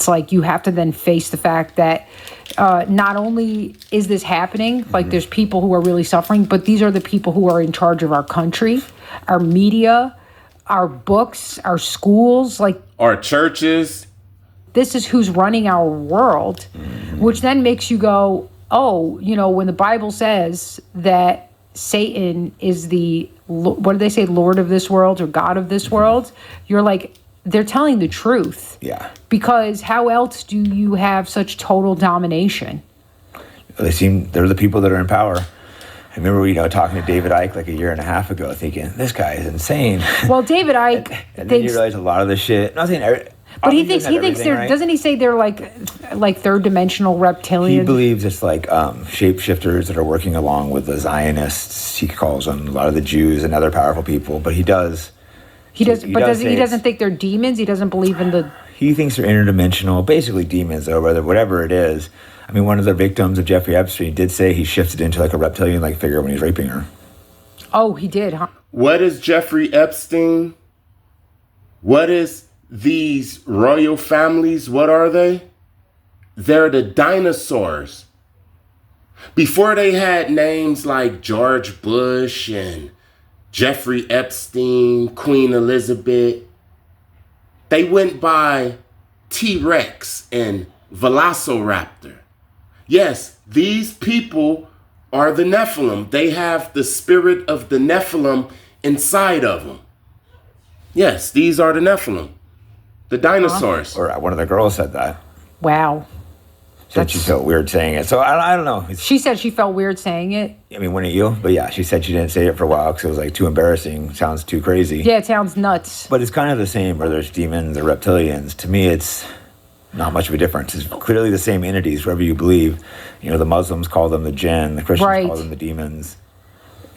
it's like you have to then face the fact that not only is this happening, like there's people who are really suffering, but these are the people who are in charge of our country, our media, our books, our schools, like our churches. This is who's running our world, which then makes you go, oh, when the Bible says that Satan is what do they say, Lord of this world or God of this world? You're like, they're telling the truth. Yeah. Because how else do you have such total domination? They're the people that are in power. I remember, talking to David Icke like a year and a half ago, thinking, this guy is insane. Well, David Icke and then you realize a lot of the shit. But he thinks they're, right? Doesn't he say they're like third dimensional reptilians? He believes it's like shapeshifters that are working along with the Zionists. He calls them a lot of the Jews and other powerful people. But he doesn't think they're demons. He doesn't believe in the. He thinks they're interdimensional, basically demons, though, whatever it is. I mean, one of the victims of Jeffrey Epstein did say he shifted into like a reptilian-like figure when he was raping her. Oh, he did, huh? What is Jeffrey Epstein? What is these royal families? What are they? They're the dinosaurs. Before they had names like George Bush and Jeffrey Epstein, Queen Elizabeth, they went by T-Rex and Velociraptor. Yes, these people are the Nephilim. They have the spirit of the Nephilim inside of them. Yes, these are the Nephilim, the dinosaurs. Or one of the girls said that. Wow. Said she felt weird saying it. So I don't know. She said she felt weird saying it. I mean, wouldn't you? But yeah, she said she didn't say it for a while because it was like too embarrassing. Sounds too crazy. Yeah, it sounds nuts. But it's kind of the same, whether it's demons or reptilians. To me, it's not much of a difference. It's clearly the same entities, wherever you believe. The Muslims call them the jinn. The Christians call them the demons.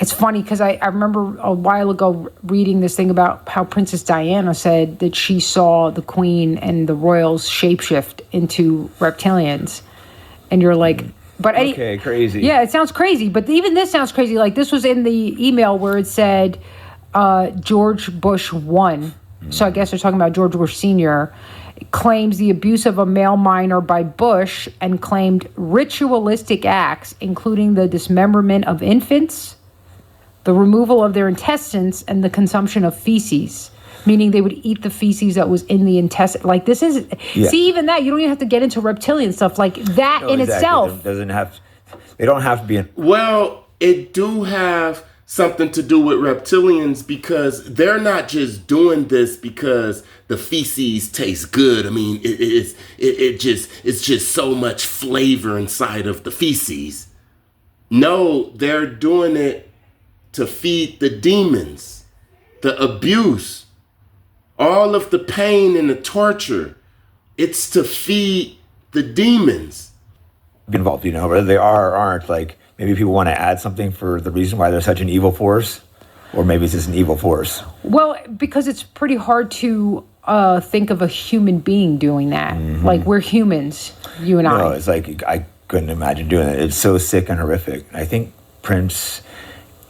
It's funny because I remember a while ago reading this thing about how Princess Diana said that she saw the Queen and the royals shapeshift into reptilians. And you're like, but okay, crazy. Yeah, it sounds crazy. But even this sounds crazy. Like this was in the email where it said George Bush 1. So I guess they're talking about George Bush Sr. claims the abuse of a male minor by Bush and claimed ritualistic acts, including the dismemberment of infants, the removal of their intestines, and the consumption of feces, meaning they would eat the feces that was in the intestine. Like this is, see, even that, you don't even have to get into reptilian stuff like that itself. They don't have to be Well, it do have something to do with reptilians because they're not just doing this because the feces taste good. I mean, it's just so much flavor inside of the feces. No, they're doing it to feed the demons, the abuse, all of the pain and the torture. It's to feed the demons. Involved, whether they are or aren't. Like maybe people want to add something for the reason why they're such an evil force, or maybe it's just an evil force. Well, because it's pretty hard to think of a human being doing that. Mm-hmm. Like we're humans, you and I. No, it's like I couldn't imagine doing it. It's so sick and horrific. I think Prince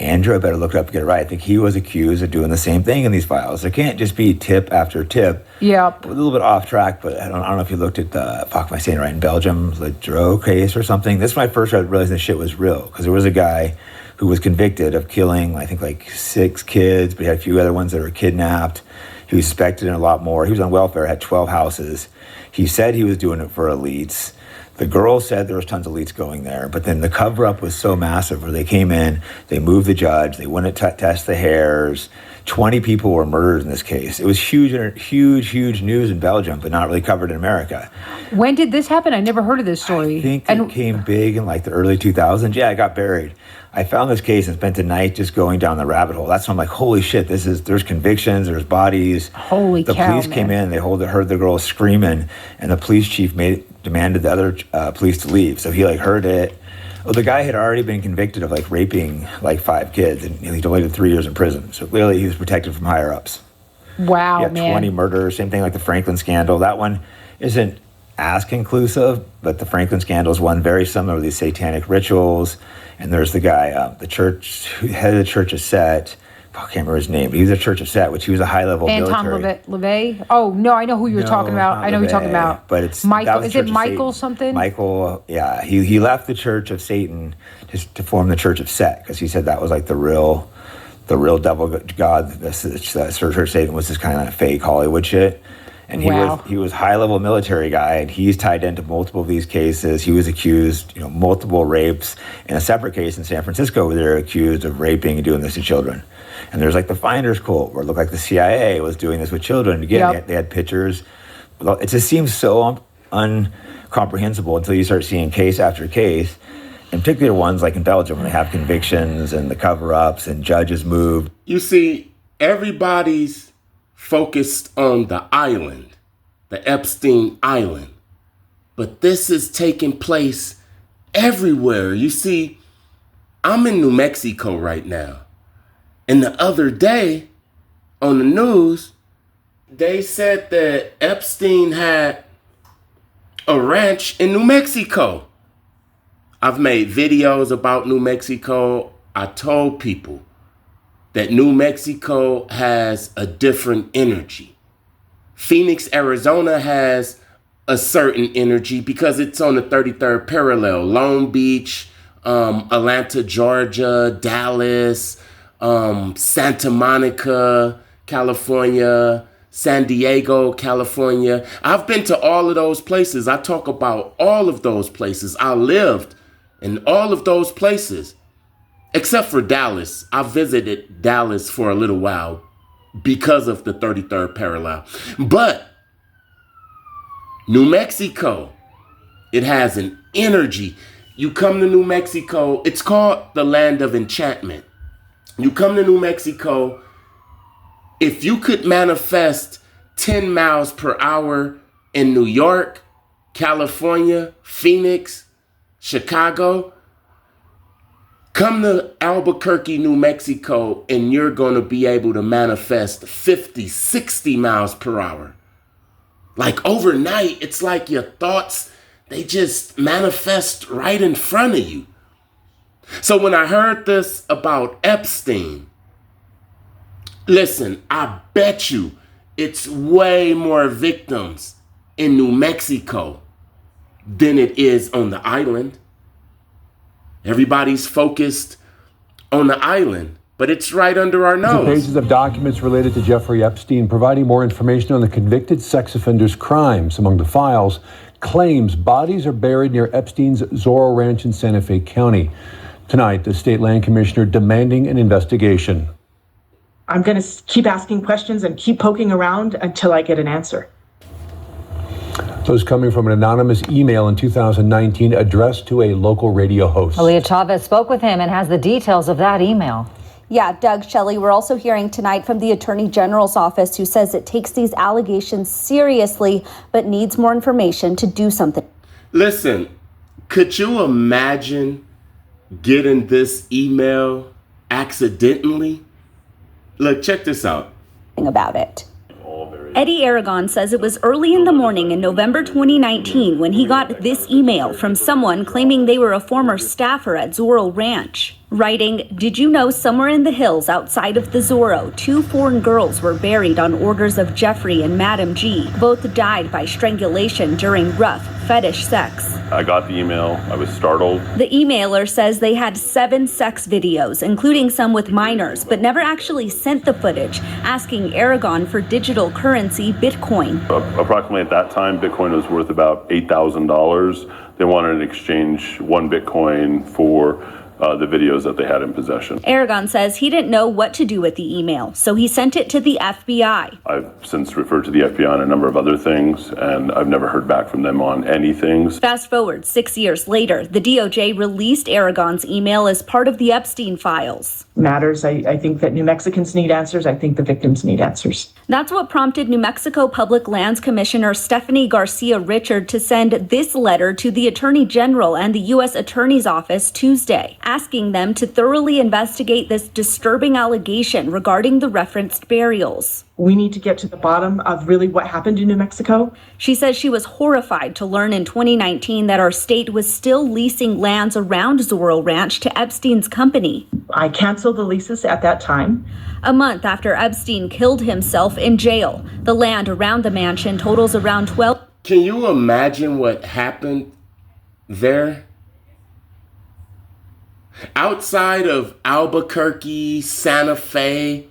Andrew, I better look it up to get it right. I think he was accused of doing the same thing in these files. There can't just be tip after tip. Yep. A little bit off track, but I don't know if you looked at the, am I saying it right, in Belgium, the Dro case or something. This is when I first realized this shit was real, because there was a guy who was convicted of killing, I think, like 6 kids, but he had a few other ones that were kidnapped. He was suspected in a lot more. He was on welfare, had 12 houses. He said he was doing it for elites. The girl said there was tons of elites going there, but then the cover-up was so massive where they came in, they moved the judge, they wouldn't test the hairs. 20 people were murdered in this case. It was huge news in Belgium, but not really covered in America. When did this happen? I never heard of this story. I think it came big in like the early 2000s. Yeah, it got buried. I found this case and spent the night just going down the rabbit hole. That's when I'm like, holy shit, there's convictions, there's bodies. Holy cow, The police came in, they heard the girl screaming, and the police chief demanded the other police to leave. So he heard it. Well, the guy had already been convicted of raping 5 kids, and he only did 3 years in prison. So clearly he was protected from higher ups. Wow, man. 20 murders, same thing like the Franklin scandal. That one isn't as conclusive, but the Franklin scandal is one very similar with these satanic rituals. And there's the guy, the church, head of the church is set, I can't remember his name, but he was a Church of Set, which he was a high-level military. Anton LaVey? Oh, no, I know who you're talking about. I know who you're talking about. But it's Michael. Is it Michael something? Michael, yeah. He left the Church of Satan to form the Church of Set, because he said that was like the real devil god. The Church of Satan was this kind of fake Hollywood shit. And he was high-level military guy, and he's tied into multiple of these cases. He was accused, multiple rapes. In a separate case in San Francisco, where they're accused of raping and doing this to children. And there's like the Finders cult, where it looked like the CIA was doing this with children. Again, they had pictures. It just seems so incomprehensible until you start seeing case after case, in particular ones like in Belgium, when they have convictions and the cover-ups and judges moved. You see, everybody's focused on the island, the Epstein Island. But this is taking place everywhere. You see, I'm in New Mexico right now. And the other day on the news, they said that Epstein had a ranch in New Mexico. I've made videos about New Mexico. I told people that New Mexico has a different energy. Phoenix, Arizona has a certain energy because it's on the 33rd parallel. Long Beach, Atlanta, Georgia, Dallas, Santa Monica, California, San Diego, California. I've been to all of those places. I talk about all of those places. I lived in all of those places. Except for Dallas. I visited Dallas for a little while because of the 33rd parallel. But New Mexico, it has an energy. You come to New Mexico, it's called the land of enchantment. You come to New Mexico, if you could manifest 10 miles per hour in New York, California, Phoenix, Chicago, come to Albuquerque, New Mexico, and you're going to be able to manifest 50, 60 miles per hour. Like overnight, it's like your thoughts, they just manifest right in front of you. So when I heard this about Epstein, listen, I bet you it's way more victims in New Mexico than it is on the island. Everybody's focused on the island, but it's right under our nose. Pages of documents related to Jeffrey Epstein, providing more information on the convicted sex offender's crimes. Among the files, claims bodies are buried near Epstein's Zorro Ranch in Santa Fe County. Tonight, the state land commissioner demanding an investigation. I'm going to keep asking questions and keep poking around until I get an answer. Those coming from an anonymous email in 2019 addressed to a local radio host. Aaliyah Chavez spoke with him and has the details of that email. Yeah, Doug, Shelley, we're also hearing tonight from the Attorney General's office, who says it takes these allegations seriously, but needs more information to do something. Listen, could you imagine getting this email accidentally? Look, check this out. About it. Eddie Aragon says it was early in the morning in November 2019 when he got this email from someone claiming they were a former staffer at Zorro Ranch. Writing, "Did you know somewhere in the hills outside of the Zorro, 2 foreign girls were buried on orders of Jeffrey and Madam G. Both died by strangulation during rough fetish sex." I got the email. I was startled. The emailer says they had 7 sex videos, including some with minors, but never actually sent the footage, asking Aragon for digital currency Bitcoin. Approximately at that time, Bitcoin was worth about $8,000. They wanted to exchange 1 Bitcoin for the videos that they had in possession. Aragon says he didn't know what to do with the email, so he sent it to the FBI. I've since referred to the FBI on a number of other things, and I've never heard back from them on anything. Fast forward 6 years later, the DOJ released Aragon's email as part of the Epstein files. Matters. I think that New Mexicans need answers. I think the victims need answers. That's what prompted New Mexico Public Lands Commissioner Stephanie Garcia Richard to send this letter to the Attorney General and the U.S. Attorney's Office Tuesday, asking them to thoroughly investigate this disturbing allegation regarding the referenced burials. We need to get to the bottom of really what happened in New Mexico. She says she was horrified to learn in 2019 that our state was still leasing lands around Zorro Ranch to Epstein's company. I canceled the leases at that time. A month after Epstein killed himself in jail, the land around the mansion totals around 12. Can you imagine what happened there? Outside of Albuquerque, Santa Fe,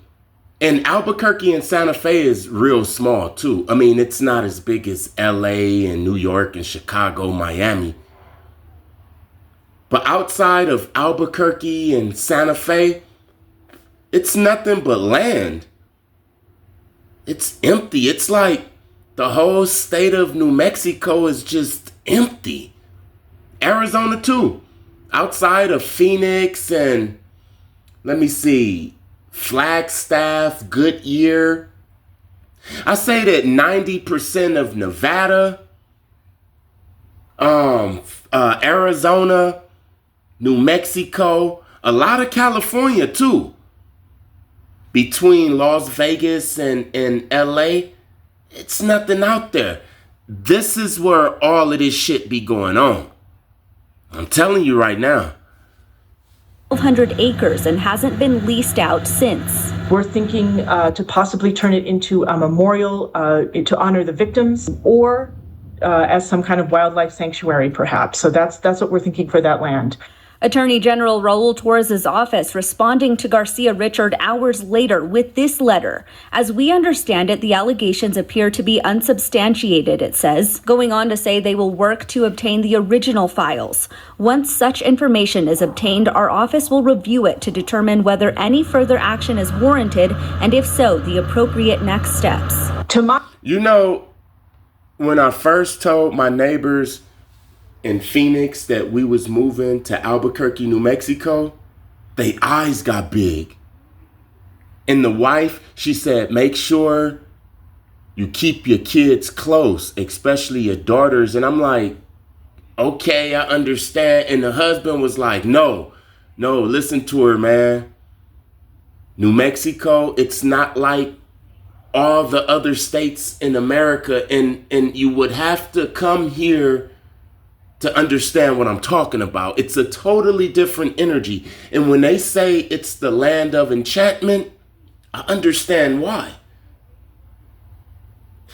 and Albuquerque and Santa Fe is real small too. I mean, it's not as big as LA and New York and Chicago, Miami. But outside of Albuquerque and Santa Fe, it's nothing but land. It's empty. It's like the whole state of New Mexico is just empty. Arizona too. Outside of Phoenix and, let me see, Flagstaff, Goodyear. I say that 90% of Nevada, Arizona, New Mexico, a lot of California too. Between Las Vegas and LA, it's nothing out there. This is where all of this shit be going on. I'm telling you right now. 1,200 acres and hasn't been leased out since. We're thinking to possibly turn it into a memorial to honor the victims, or as some kind of wildlife sanctuary, perhaps. So that's what we're thinking for that land. Attorney General Raul Torres' office responding to Garcia Richard hours later with this letter. As we understand it, the allegations appear to be unsubstantiated, it says, going on to say they will work to obtain the original files. Once such information is obtained, our office will review it to determine whether any further action is warranted, and if so, the appropriate next steps. You know, when I first told my neighbors in Phoenix that we was moving to Albuquerque, New Mexico, they eyes got big. And the wife, she said, make sure you keep your kids close, especially your daughters. And I'm like, okay, I understand. And the husband was like, no, listen to her, man. New Mexico, it's not like all the other states in America. And you would have to come here to understand what I'm talking about. It's a totally different energy. And when they say it's the land of enchantment, I understand why.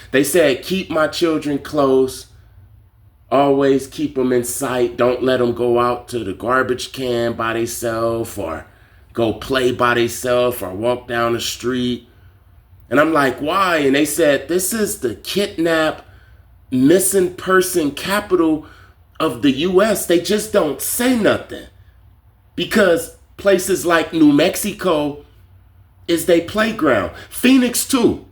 They said, keep my children close, always keep them in sight. Don't let them go out to the garbage can by themselves or go play by themselves or walk down the street. And I'm like, why? And they said, this is the kidnap, missing person capital of the U.S. They just don't say nothing because places like New Mexico is their playground. Phoenix too.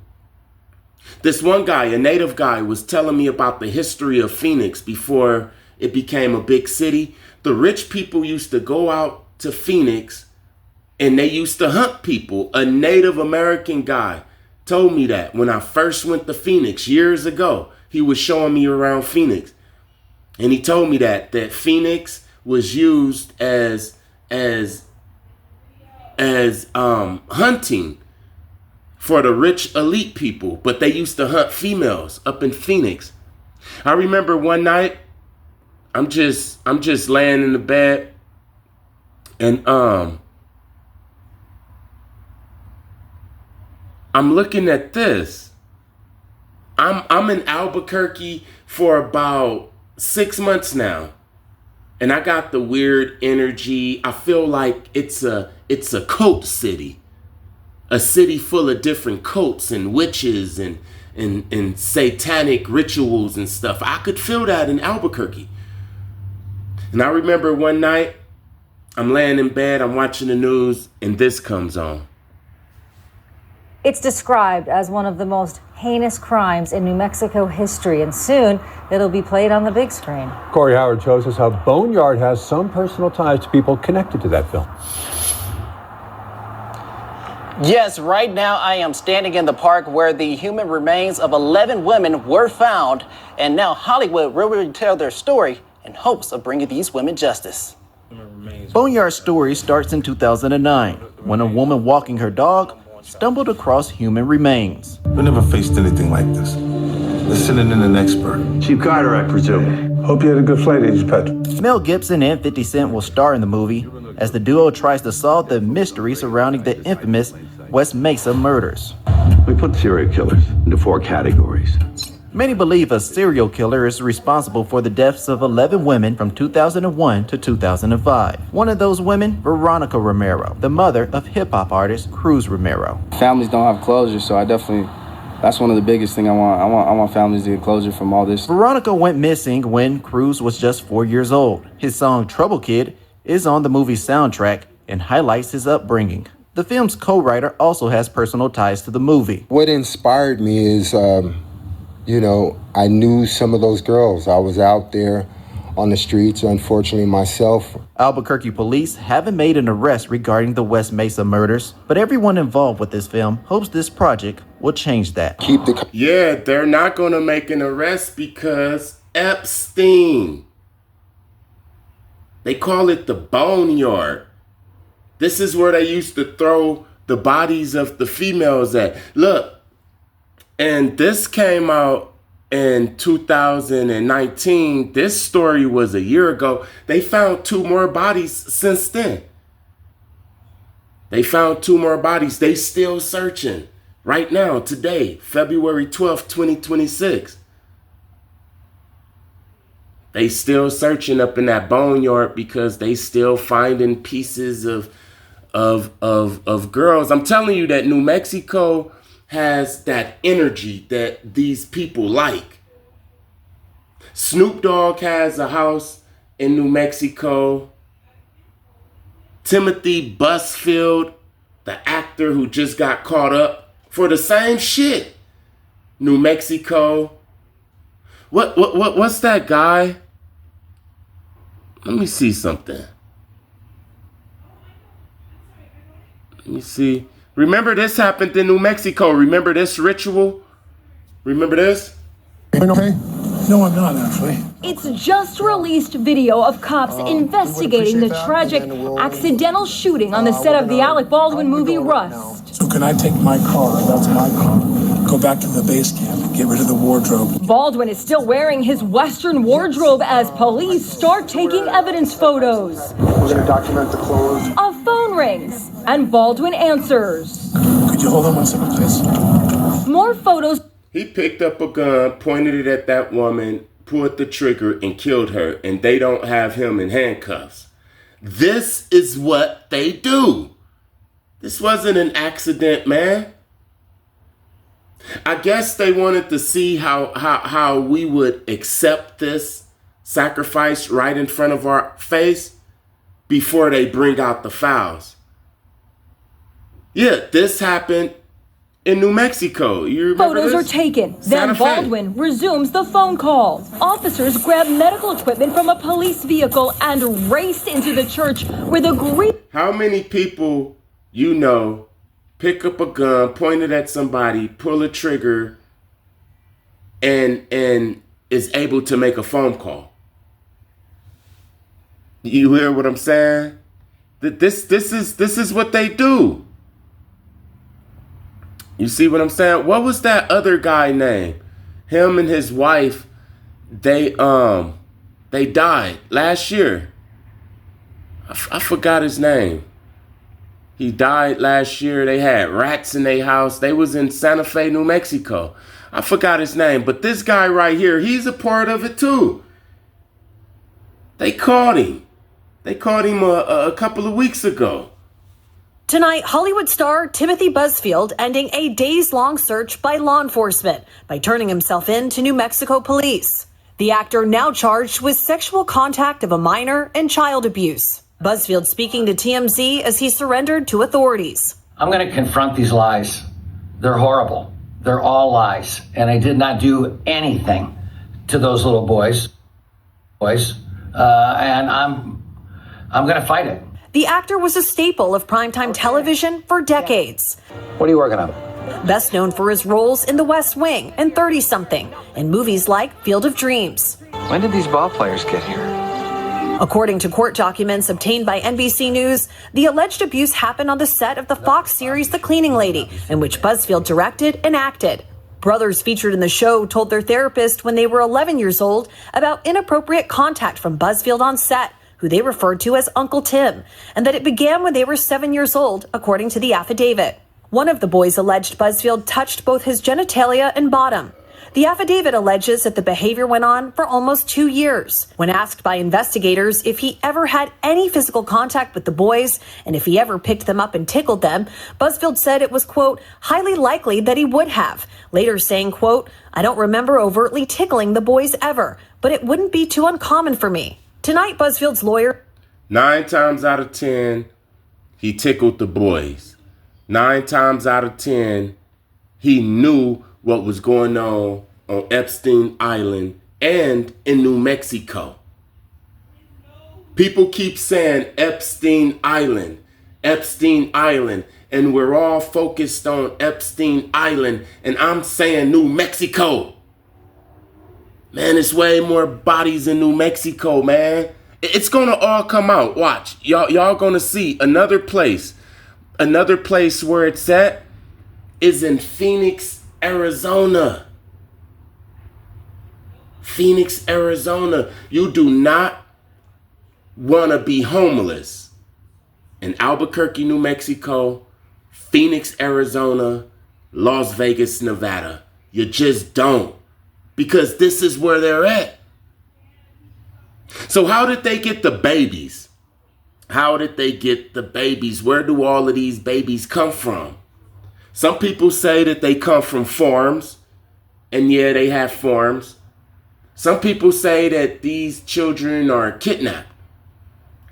This one guy, a native guy, was telling me about the history of Phoenix before it became a big city. The rich people used to go out to Phoenix and they used to hunt people. A Native American guy told me that when I first went to Phoenix years ago. He was showing me around Phoenix. And he told me that Phoenix was used as hunting for the rich elite people, but they used to hunt females up in Phoenix. I remember one night, I'm just laying in the bed, and I'm looking at this. I'm in Albuquerque for about 6 months now, and I got the weird energy. I feel like it's a cult city, a city full of different cults and witches and satanic rituals and stuff. I could feel that in Albuquerque. And I remember one night, I'm laying in bed, I'm watching the news, and this comes on. It's described as one of the most heinous crimes in New Mexico history, and soon it'll be played on the big screen. Corey Howard shows us how Boneyard has some personal ties to people connected to that film. Yes, right now I am standing in the park where the human remains of 11 women were found, and now Hollywood will retell their story in hopes of bringing these women justice. Boneyard's story starts in 2009 when a woman walking her dog stumbled across human remains. We never faced anything like this. They're sending in an expert. Chief Carter, I presume. Hope you had a good flight, Dispatch. Mel Gibson and 50 Cent will star in the movie as the duo tries to solve the mystery surrounding the infamous West Mesa murders. We put serial killers into 4 categories. Many believe a serial killer is responsible for the deaths of 11 women from 2001 to 2005. One of those women, Veronica Romero, the mother of hip-hop artist Cruz Romero. Families don't have closure, so that's one of the biggest things I want. I want families to get closure from all this. Veronica went missing when Cruz was just 4 years old. His song Trouble Kid is on the movie's soundtrack and highlights his upbringing. The film's co-writer also has personal ties to the movie. What inspired me is, I knew some of those girls. I was out there on the streets, unfortunately, myself. Albuquerque police haven't made an arrest regarding the West Mesa murders, but everyone involved with this film hopes this project will change that. Yeah, they're not going to make an arrest because Epstein. They call it the boneyard. This is where they used to throw the bodies of the females at. Look, and this came out in 2019. This story was a year ago. They found 2 more bodies since then. They found 2 more bodies. They still searching right now, today, February 12th, 2026. They still searching up in that boneyard because they still finding pieces of girls. I'm telling you that New Mexico has that energy that these people like. Snoop Dogg has a house in New Mexico. Timothy Busfield, the actor who just got caught up for the same shit. New Mexico. What's that guy? Let me see something. Let me see. Remember this happened in New Mexico. Remember this ritual? Remember this? Okay? No, I'm not actually. It's just released video of cops investigating the tragic accidental shooting on the set of the Alec Baldwin movie Rust. So can I take my car, that's my car, go back to the base camp and get rid of the wardrobe? Baldwin is still wearing his Western wardrobe as police start taking evidence photos. We're going to document the clothes. A phone rings and Baldwin answers. Could you hold on 1 second, please? More photos. He picked up a gun, pointed it at that woman, pulled the trigger, and killed her, and they don't have him in handcuffs. This is what they do. This wasn't an accident, man. I guess they wanted to see how we would accept this sacrifice right in front of our face before they bring out the files. Yeah, this happened in New Mexico. You remember Photos this? are taken. Santa Then Fe. Baldwin resumes the phone call. Officers grab medical equipment from a police vehicle and race into the church where the How many people you know pick up a gun, point it at somebody, pull a trigger, and is able to make a phone call? You hear what I'm saying? This is what they do. You see what I'm saying? What was that other guy name? Him and his wife, they died last year. I forgot his name. He died last year. They had rats in their house. They was in Santa Fe, New Mexico. I forgot his name, but this guy right here, he's a part of it too. They caught him. They caught him a couple of weeks ago. Tonight, Hollywood star Timothy Busfield ending a days-long search by law enforcement by turning himself in to New Mexico police. The actor now charged with sexual contact of a minor and child abuse. Busfield speaking to TMZ as he surrendered to authorities. I'm going to confront these lies. They're horrible. They're all lies. And I did not do anything to those little boys. And I'm going to fight it. The actor was a staple of primetime television for decades. What are you working on? Best known for his roles in The West Wing and 30-something, and movies like Field of Dreams. When did these ball players get here? According to court documents obtained by NBC News, the alleged abuse happened on the set of the Fox series The Cleaning Lady, in which Busfield directed and acted. Brothers featured in the show told their therapist when they were 11 years old about inappropriate contact from Busfield on set, who they referred to as Uncle Tim, and that it began when they were 7 years old, according to the affidavit. One of the boys alleged Busfield touched both his genitalia and bottom. The affidavit alleges that the behavior went on for almost 2 years. When asked by investigators if he ever had any physical contact with the boys and if he ever picked them up and tickled them, Busfield said it was, quote, highly likely that he would have, later saying, quote, I don't remember overtly tickling the boys ever, but it wouldn't be too uncommon for me. Tonight, Busfield's lawyer... 9 times out of 10, he tickled the boys. 9 times out of 10, he knew what was going on Epstein Island and in New Mexico. People keep saying Epstein Island, and we're all focused on Epstein Island, and I'm saying New Mexico. Man, it's way more bodies in New Mexico, man. It's gonna all come out. Watch, y'all gonna see another place where it's at is in Phoenix, Arizona. Phoenix, Arizona. You do not want to be homeless in Albuquerque, New Mexico, Phoenix, Arizona, Las Vegas, Nevada. You just don't. Because this is where they're at. So how did they get the babies? How did they get the babies? Where do all of these babies come from? Some people say that they come from farms. And yeah, they have farms. Some people say that these children are kidnapped.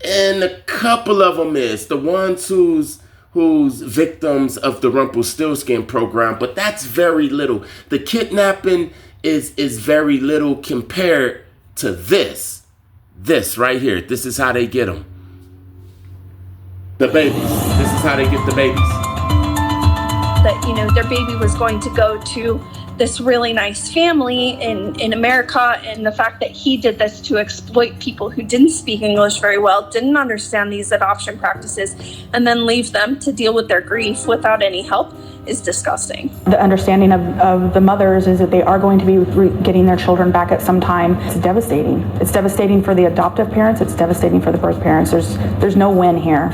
And a couple of them is the ones who's victims of the Rumpelstiltskin program. But that's very little. The kidnapping is very little compared to this. This right here. This is how they get them. The babies. This is how they get the babies. That, you know, their baby was going to go to this really nice family in America, and the fact that he did this to exploit people who didn't speak English very well, didn't understand these adoption practices, and then leave them to deal with their grief without any help is disgusting. The understanding of the mothers is that they are going to be getting their children back at some time. It's devastating. It's devastating for the adoptive parents. It's devastating for the birth parents. There's no win here.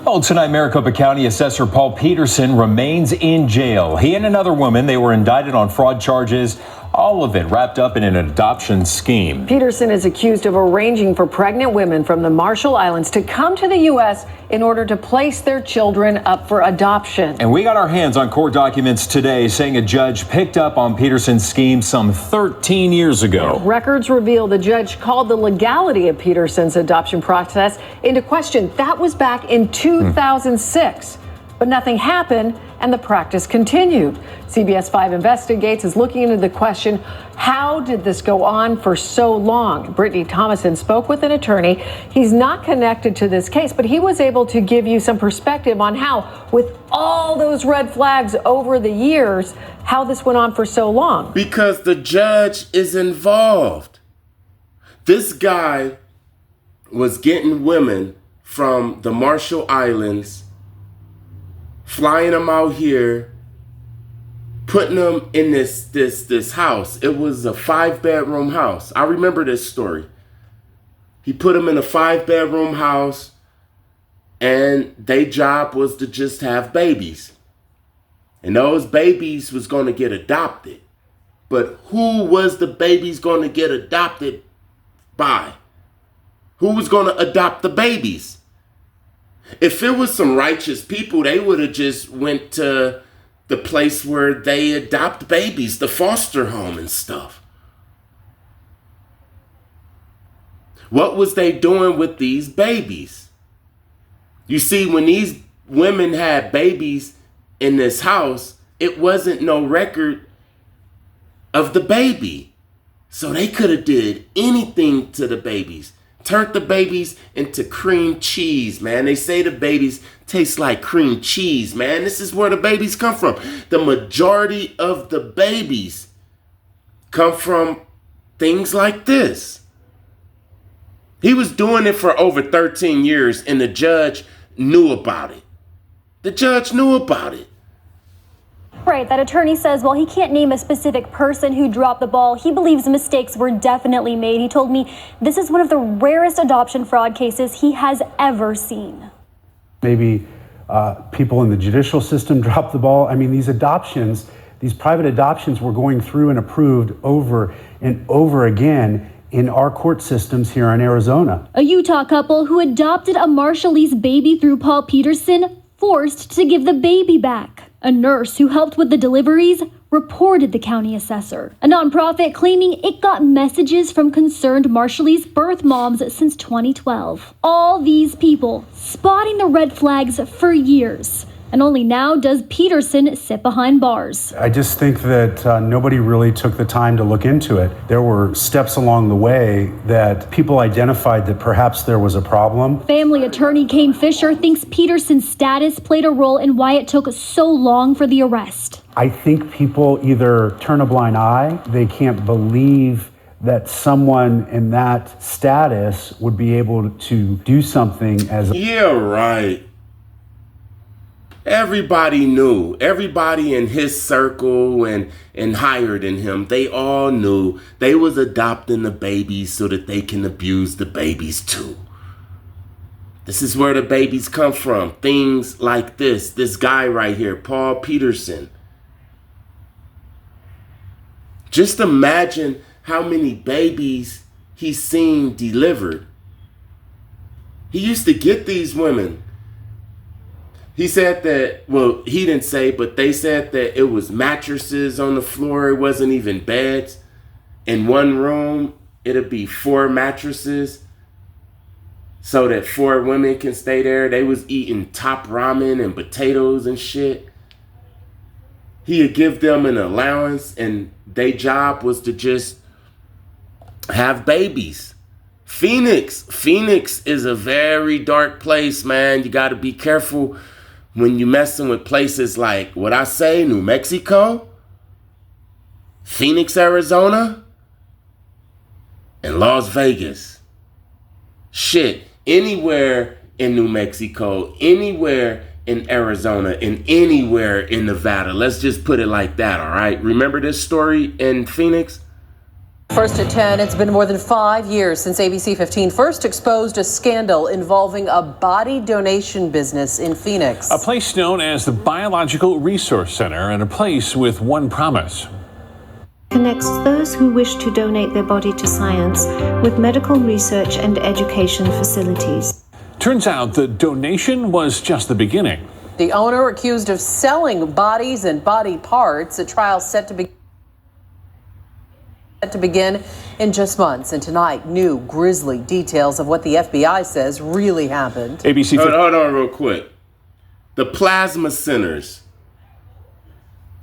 Well, tonight, Maricopa County Assessor Paul Peterson remains in jail. He and another woman, they were indicted on fraud charges, all of it wrapped up in an adoption scheme. Peterson is accused of arranging for pregnant women from the Marshall Islands to come to the U.S. in order to place their children up for adoption. And we got our hands on court documents today saying a judge picked up on Peterson's scheme some 13 years ago. Records reveal the judge called the legality of Peterson's adoption process into question. That was back in 2006. But nothing happened, and the practice continued. CBS 5 Investigates is looking into the question, how did this go on for so long? Brittany Thomason spoke with an attorney. He's not connected to this case, but he was able to give you some perspective on how, with all those red flags over the years, how this went on for so long. Because the judge is involved. This guy was getting women from the Marshall Islands, flying them out here, putting them in this house. It was a 5-bedroom house. I remember this story. He put them in a 5-bedroom house, and their job was to just have babies. And those babies was going to get adopted. But who was the babies going to get adopted by? Who was going to adopt the babies? If it was some righteous people, they would have just went to the place where they adopt babies, the foster home and stuff. What was they doing with these babies? You see, when these women had babies in this house, it wasn't no record of the baby. So they could have did anything to the babies. Turned the babies into cream cheese, man. They say the babies taste like cream cheese, man. This is where the babies come from. The majority of the babies come from things like this. He was doing it for over 13 years, and the judge knew about it. The judge knew about it. Right, that attorney says while he can't name a specific person who dropped the ball, he believes mistakes were definitely made. He told me this is one of the rarest adoption fraud cases he has ever seen. Maybe people in the judicial system dropped the ball. I mean, these adoptions, these private adoptions were going through and approved over and over again in our court systems here in Arizona. A Utah couple who adopted a Marshallese baby through Paul Peterson forced to give the baby back. A nurse who helped with the deliveries reported the county assessor. A nonprofit claiming it got messages from concerned Marshallese birth moms since 2012. All these people spotting the red flags for years. And only now does Peterson sit behind bars. I just think that nobody really took the time to look into it. There were steps along the way that people identified that perhaps there was a problem. Family attorney Kane Fisher thinks Peterson's status played a role in why it took so long for the arrest. I think people either turn a blind eye, they can't believe that someone in that status would be able to do something as a... Yeah, right. Everybody knew. Everybody in his circle and higher than him, they all knew they was adopting the babies so that they can abuse the babies too. This is where the babies come from. Things like this. This guy right here, Paul Peterson. Just imagine how many babies he's seen delivered. He used to get these women. He said that, well, he didn't say, but they said that it was mattresses on the floor. It wasn't even beds. In one room, it'd be 4 mattresses so that 4 women can stay there. They was eating top ramen and potatoes and shit. He'd give them an allowance, and their job was to just have babies. Phoenix is a very dark place, man. You got to be careful when you messing with places like, what I say, New Mexico, Phoenix, Arizona, and Las Vegas. Shit, anywhere in New Mexico, anywhere in Arizona, and anywhere in Nevada. Let's just put it like that, all right? Remember this story in Phoenix? First at 10, it's been more than 5 years since ABC 15 first exposed a scandal involving a body donation business in Phoenix. A place known as the Biological Resource Center, and a place with one promise. Connects those who wish to donate their body to science with medical research and education facilities. Turns out the donation was just the beginning. The owner accused of selling bodies and body parts. A trial set to begin in just months. And tonight, new grisly details of what the FBI says really happened. ABC. Hold on real quick. The plasma centers.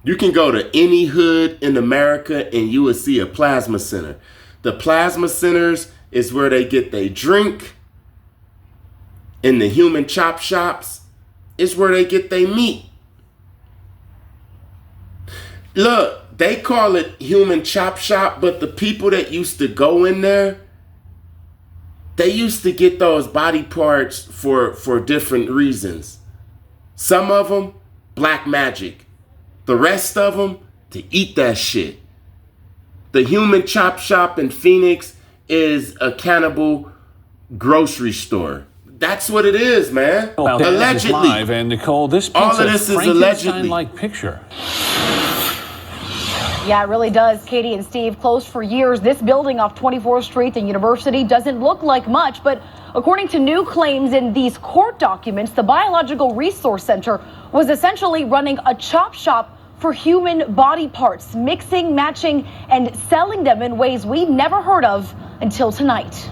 You can go to any hood in America and you will see a plasma center. The plasma centers is where they get their drink. In the human chop shops is where they get their meat. Look, they call it human chop shop, but the people that used to go in there, they used to get those body parts for different reasons. Some of them, black magic. The rest of them, to eat that shit. The human chop shop in Phoenix is a cannibal grocery store. That's what it is, man. Allegedly. Live, and Nicole, this paints all of this a is allegedly Frankenstein-like picture. Yeah, it really does. Katie and Steve, closed for years. This building off 24th Street and University doesn't look like much, but according to new claims in these court documents, the Biological Resource Center was essentially running a chop shop for human body parts, mixing, matching, and selling them in ways we'd never heard of until tonight.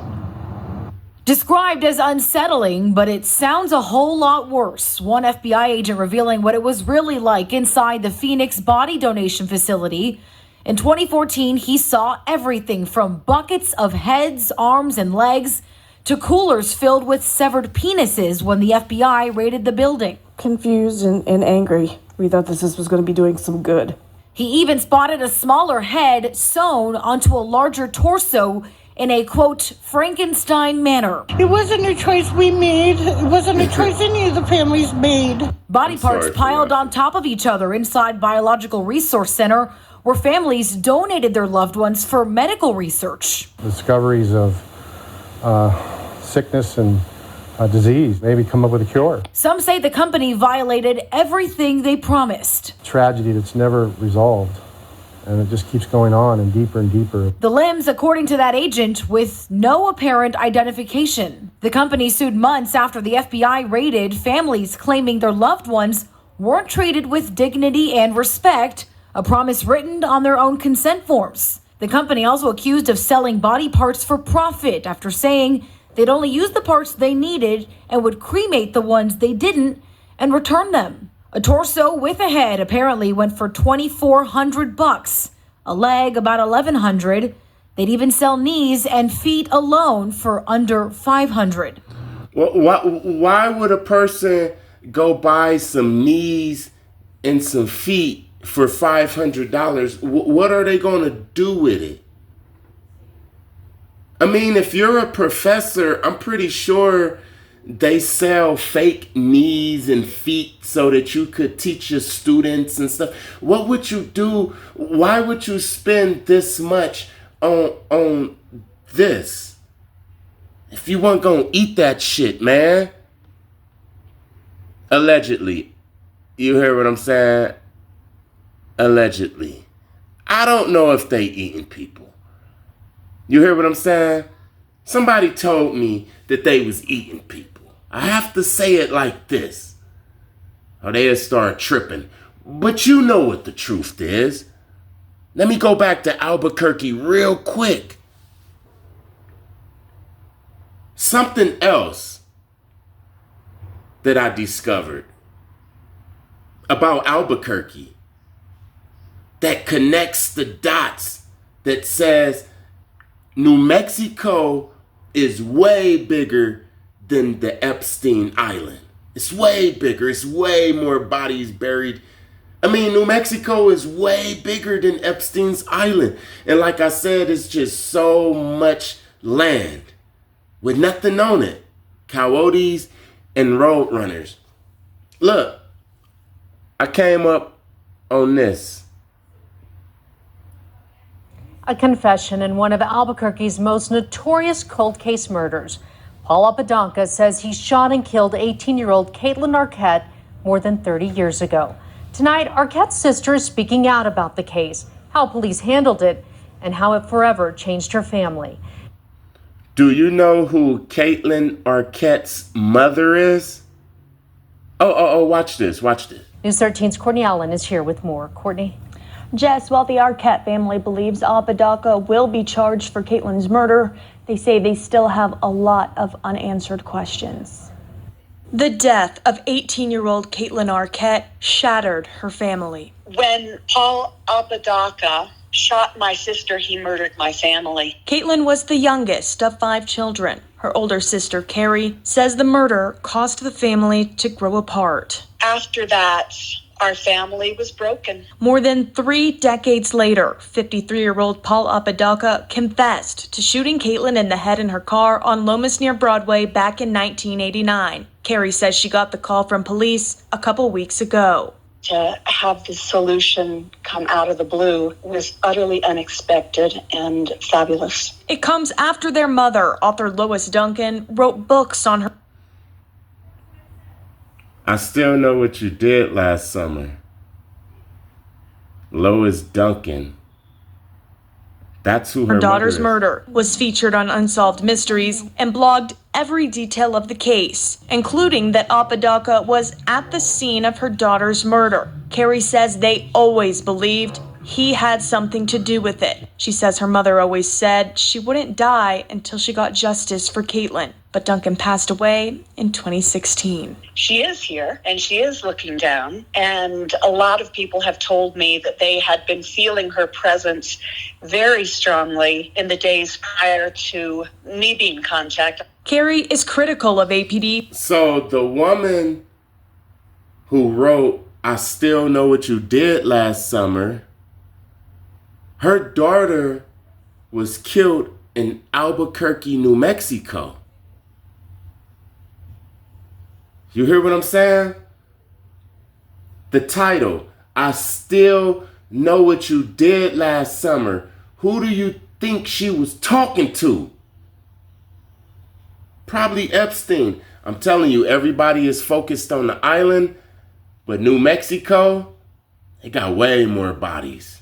Described as unsettling, but it sounds a whole lot worse. One FBI agent revealing what it was really like inside the Phoenix body donation facility. In 2014, he saw everything from buckets of heads, arms, and legs to coolers filled with severed penises when the FBI raided the building. Confused and angry. We thought this was going to be doing some good. He even spotted a smaller head sewn onto a larger torso in a, quote, Frankenstein manner. It wasn't a choice we made. It wasn't a choice any of the families made. Body parts piled on top of each other inside Biological Resource Center, where families donated their loved ones for medical research. Discoveries of sickness and disease, maybe come up with a cure. Some say the company violated everything they promised. Tragedy that's never resolved, and it just keeps going on and deeper. The limbs, according to that agent, with no apparent identification. The company sued months after the FBI raided families claiming their loved ones weren't treated with dignity and respect, a promise written on their own consent forms. The company also accused of selling body parts for profit after saying they'd only use the parts they needed and would cremate the ones they didn't and return them. A torso with a head apparently went for $2,400, a leg about $1,100. They'd even sell knees and feet alone for under $500. Why would a person go buy some knees and some feet for $500? What are they going to do with it? I mean, if you're a professor, I'm pretty sure they sell fake knees and feet so that you could teach your students and stuff. What would you do? Why would you spend this much on this? If you weren't gonna eat that shit, man. Allegedly. You hear what I'm saying? Allegedly. I don't know if they eating people. You hear what I'm saying? Somebody told me that they was eating people. I have to say it like this, or they'll start tripping. But you know what the truth is. Let me go back to Albuquerque real quick. Something else that I discovered about Albuquerque that connects the dots, that says New Mexico is way bigger than the Epstein Island. It's way bigger. It's way more bodies buried. I mean, New Mexico is way bigger than Epstein's Island. And like I said, it's just so much land with nothing on it. Coyotes and roadrunners. Look, I came up on this. A confession in one of Albuquerque's most notorious cold case murders. Paul Apodaca says he shot and killed 18-year-old Caitlin Arquette more than 30 years ago. Tonight, Arquette's sister is speaking out about the case, how police handled it, and how it forever changed her family. Do you know who Caitlin Arquette's mother is? Oh, watch this. News 13's Courtney Allen is here with more. Courtney? Jess, while the Arquette family believes Apodaca will be charged for Caitlin's murder, they say they still have a lot of unanswered questions. The death of 18-year-old Caitlin Arquette shattered her family. When Paul Apodaca shot my sister, he murdered my family. Caitlin was the youngest of 5 children. Her older sister, Carrie, says the murder caused the family to grow apart. After that, our family was broken. More than 3 decades later, 53-year-old Paul Apodaca confessed to shooting Caitlin in the head in her car on Lomas near Broadway back in 1989. Carrie says she got the call from police a couple weeks ago. To have this solution come out of the blue was utterly unexpected and fabulous. It comes after their mother, author Lois Duncan, wrote books on her. I still know what you did last summer. Lois Duncan. That's who her daughter's murder murder was featured on Unsolved Mysteries and blogged every detail of the case, including that Apodaca was at the scene of her daughter's murder. Carrie says they always believed he had something to do with it. She says her mother always said she wouldn't die until she got justice for Caitlin. But Duncan passed away in 2016. She is here and she is looking down. And a lot of people have told me that they had been feeling her presence very strongly in the days prior to me being contacted. Carrie is critical of APD. So the woman who wrote, "I still know what you did last summer," her daughter was killed in Albuquerque, New Mexico. You hear what I'm saying? The title, I Still Know What You Did Last Summer. Who do you think she was talking to? Probably Epstein. I'm telling you, everybody is focused on the island, but New Mexico, they got way more bodies.